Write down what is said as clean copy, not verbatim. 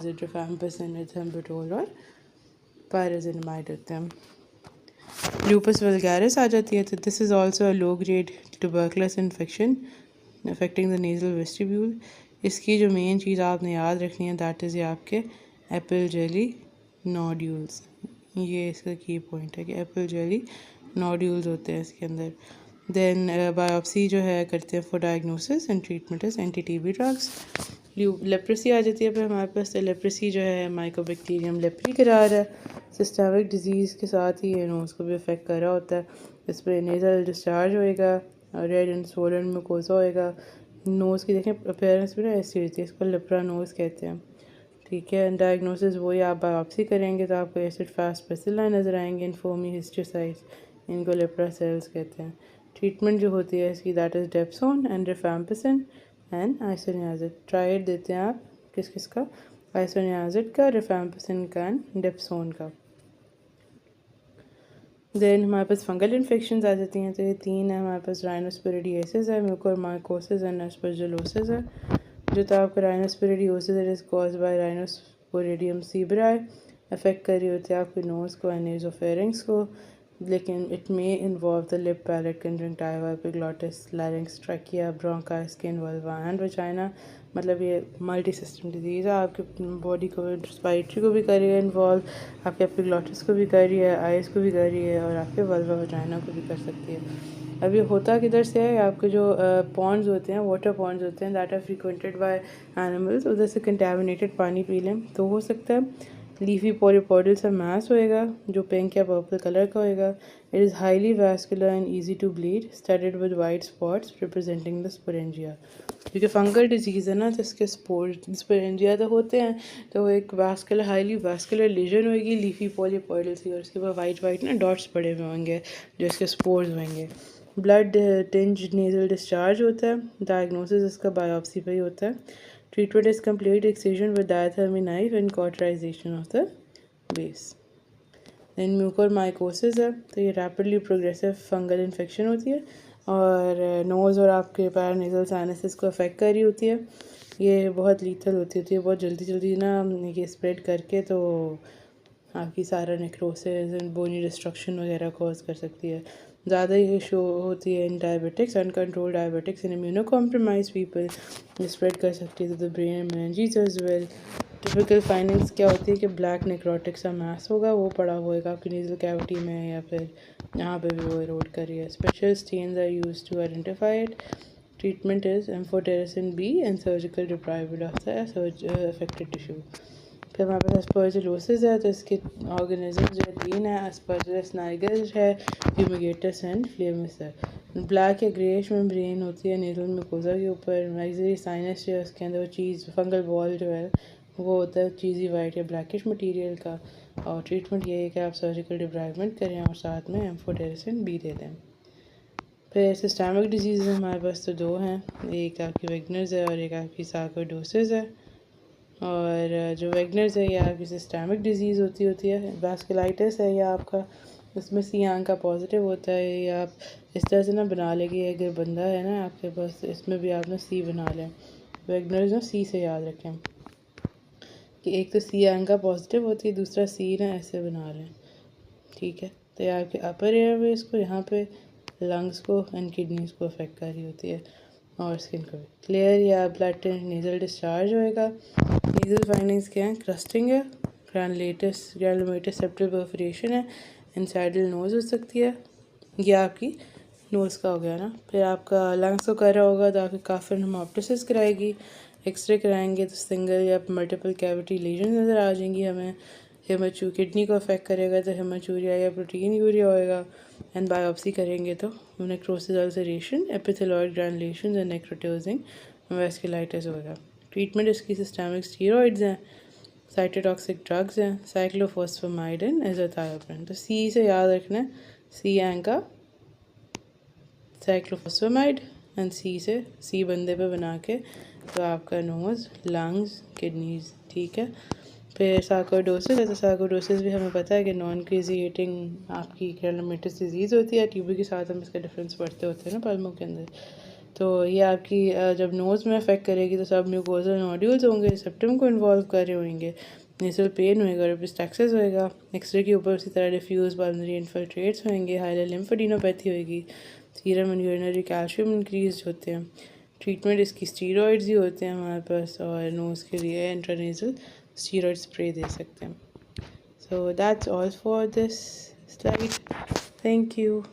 Rifampicin, एथेम्बुटोल और पायराज़िनामाइड होते हैं। लूपस वल्गैरिस आ जाती है, तो this is also a low grade tuberculous infection affecting the nasal vestibule. इसकी जो मेन चीज़ आपने याद रखनी है दैट इज़ ये आपके एप्पल जेली नोड्यूल्स। ये इसका की पॉइंट है कि एप्पल जेली नोड्यूल्स होते हैं इसके अंदर। देन बायोप्सी जो है करते हैं for diagnosis and treatment is anti TB drugs. Leprosy आ जाती है फिर हमारे पास। तो लेप्रेसी जो है माइकोबैक्टीरियम लेप्री करा रहा है, सिस्टमिक डिजीज़ के साथ ही नोज़ को भी अफेक्ट कर रहा होता है। इस पर नेज़ल डिस्चार्ज होएगा, रेड एंड स्वोलन म्यूकोसा होएगा। नोज़ की देखें अपीयरेंस भी ना ऐसी होती है, इसको लेप्रा नोज़ कहते हैं। ठीक है, डायग्नोसिस वही आप बायोप्सी करेंगे तो आपको एसिड फास्ट बेसिलाई नज़र आएंगे इन फोमी हिस्टोसाइट्स, इनको लेप्रा सेल्स कहते हैं। ट्रीटमेंट जो होती है इसकी that is dapsone and rifampicin and isoniazid. Trial देते हैं आप किस किस का, आइसोनियाज़िड का, रिफैम्पिसिन का एंड डेप्सोन का। देन हमारे पास फंगल इन्फेक्शंस आ जाती हैं, तो ये तीन है हमारे पास। राइनोस्पिरिडियासिस है, म्यूकोरमाइकोसिस एंड एस्परजिलोसिस है। जो तो आपका राइनोस्पिरिडियोसिस इज कॉज बाय राइनोस्पोरिडियम सीब्राई, अफेक्ट कर रही होती है आपके नोज़ को एंड नेज़ोफेरिंक्स को, लेकिन it may involve the lip, palate, conjunctiva, epiglottis, larynx, trachea, bronchi, skin, vulva and vagina. मतलब ये मल्टी सिस्टम डिजीज़ है, आपके बॉडी को रेस्पिरेटरी को भी कर रही है इन्वॉल्व, आपके एपिग्लॉटिस को भी कर रही है, आइज़ को भी कर रही है और आपके वल्वा वजाइना को भी कर सकती है। अब ये होता किधर से है, आपके जो पॉन्ड्स होते हैं, वाटर पॉन्ड्स होते हैं दैट आर फ्रिक्वेंटेड बाय एनिमल्स, उधर से कंटेमिनेटेड पानी पी लें तो हो सकता है। लीफी पॉलीपोडियल सा मास होएगा जो पिंक या पर्पल कलर का होएगा। It is highly vascular and easy to bleed, studded with white spots representing the sporangia. क्योंकि फंगल डिजीज़ है ना, तो इसके स्पोरेंजिया तो होते हैं, तो वो एक वैस्कुलर हाईली वैस्कुलर लीजन होएगी लीफी पॉलीपोडियल सी, और उसके बाद वाइट वाइट ना डॉट्स पड़े हुए होंगे जो इसके स्पोर्स होंगे। ब्लड टिंज नेज़ल डिस्चार्ज होता है, डायग्नोसिस इसका बायोप्सी पे ही होता है। Treatment is complete excision with diathermy knife and cauterization of the base. Then mucormycosis है, तो ये रैपिडली प्रोग्रेसिव फंगल इन्फेक्शन होती है और नोज़ और आपके पैरानेज़ल साइनसेस को अफेक्ट कर रही होती है। ये बहुत लीथल होती है, बहुत जल्दी जल्दी ना ये स्प्रेड करके तो आपकी सारा नेक्रोसिस एंड बोनी डिस्ट्रक्शन वगैरह कॉज कर सकती है। ज़्यादा ये शो होती है in diabetics, uncontrol diabetics in immuno compromise people, spread कर सकती है तो the brain and meninges as well. Typical findings क्या होती है कि ब्लैक नेक्रोटिक सा मास होगा, वो पड़ा होगा आपकी नेज़ल कैविटी में या फिर यहाँ पे भी वो इरोड कर रही है। Special stains are used to identify it. Treatment is amphotericin B and surgical deprived of the affected tissue. फिर हमारे पास एस्परजिलोसिस है, तो इसके ऑर्गेनिज्म जो तीन है, एस्परजिलस नाइगर है, फ्यूमिगेटस एंड फ्लेमिस है। ब्लैक या ग्रेइश मेम्ब्रेन होती है नेज़ल म्यूकोसा के ऊपर। मैक्सिलरी साइनस जो है उसके अंदर वो चीज़ फंगल बॉल जो है वो होता है चीज़ी वाइट या ब्लैकिश मटेरियल का। और ट्रीटमेंट ये है कि आप सर्जिकल डिब्राइवमेंट करें और साथ में एम्फोटेरेसिन बी दे दें। फिर सिस्टमिक डिजीज़ हमारे पास तो दो हैं, एक आपकी वेगनर्स है और एक आपकी सार्कोइडोसिस है। और जो वेगनर्स है ये आपकी सिस्टमिक डिजीज़ होती है। वास्कुलाइटिस है या आपका उसमें सी आंख का पॉजिटिव होता है, या आप इस तरह से ना बना लेंगे अगर बंदा है ना आपके पास, इसमें भी आप ना सी बना लें। वेगनर्स ना सी से याद रखें कि एक तो सी आंख का पॉजिटिव होती है, दूसरा सी ना ऐसे बना लें। ठीक है, तो ये आपके अपर एयरवेज को, यहाँ पे लंग्स को एंड किडनीज को अफेक्ट कर रही होती है और स्किन को भी। क्लियर या ब्लड टिंट नेज़ल डिस्चार्ज होएगा। नेज़ल फाइंडिंग्स क्या हैं, क्रस्टिंग है, ग्रैनुलोमेटस सेप्टल परफोरेशन है, इनसाइडल नोज़ हो सकती है, ये आपकी नोज़ का हो गया ना। फिर आपका लंग्स को कर रहा होगा तो आपकी काफिर हेमोप्टिसिस कराएगी। एक्सरे कराएंगे तो सिंगल या मल्टीपल कैविटी लीजन नज़र आ जाएंगी हमें। किडनी को अफेक्ट करेगा तो हेमाचूरिया या प्रोटीन यूरिया होएगा। एंड बायोप्सी करेंगे तो necrosis ulceration, epitheloid granulation and necrotizing vasculitis होगा। ट्रीटमेंट इसकी सिस्टमिक स्टीरॉइड्स हैं, साइटोटॉक्सिक ड्रग्स हैं, साइक्लोफॉस्फेमाइड एंड एज़ाथायोप्रिन। तो सी से याद रखना है, सी एंग का साइक्लोफॉस्फेमाइड एंड सी बंदे पे बना के तो आपका नोज़, लंग्स, किडनीज। ठीक है, फिर सार्कोइडोसिस है, तो सार्कोइडोसिस भी हमें पता है कि नॉन क्रिएटिंग आपकी ग्रैनुलोमेटस डिजीज़ होती है। ट्यूबी के साथ हम इसका डिफरेंस पढ़ते होते हैं ना पल्मों के अंदर। तो ये आपकी जब नोज़ में अफेक्ट करेगी तो सब म्यूकोजल नोड्यूल्स होंगे, सेप्टम को इन्वॉल्व कर रहे होंगे, नेसल पेन होएगा, एपिस्टैक्सिस होएगा, एक्सरे के ऊपर उसी तरह डिफ्यूज पल्मोनरी इन्फिल्ट्रेट्स होंगे, हाइलर लिम्फोडेनोपैथी होएगी, serum and urinary calcium increase होते हैं। ट्रीटमेंट इसकी स्टीरॉइड्स ही होते हैं हमारे पास, और नोज़ के लिए इंट्रानेजल स्टीरॉइड स्प्रे दे सकते हैं। So that's all for this slide. Thank you.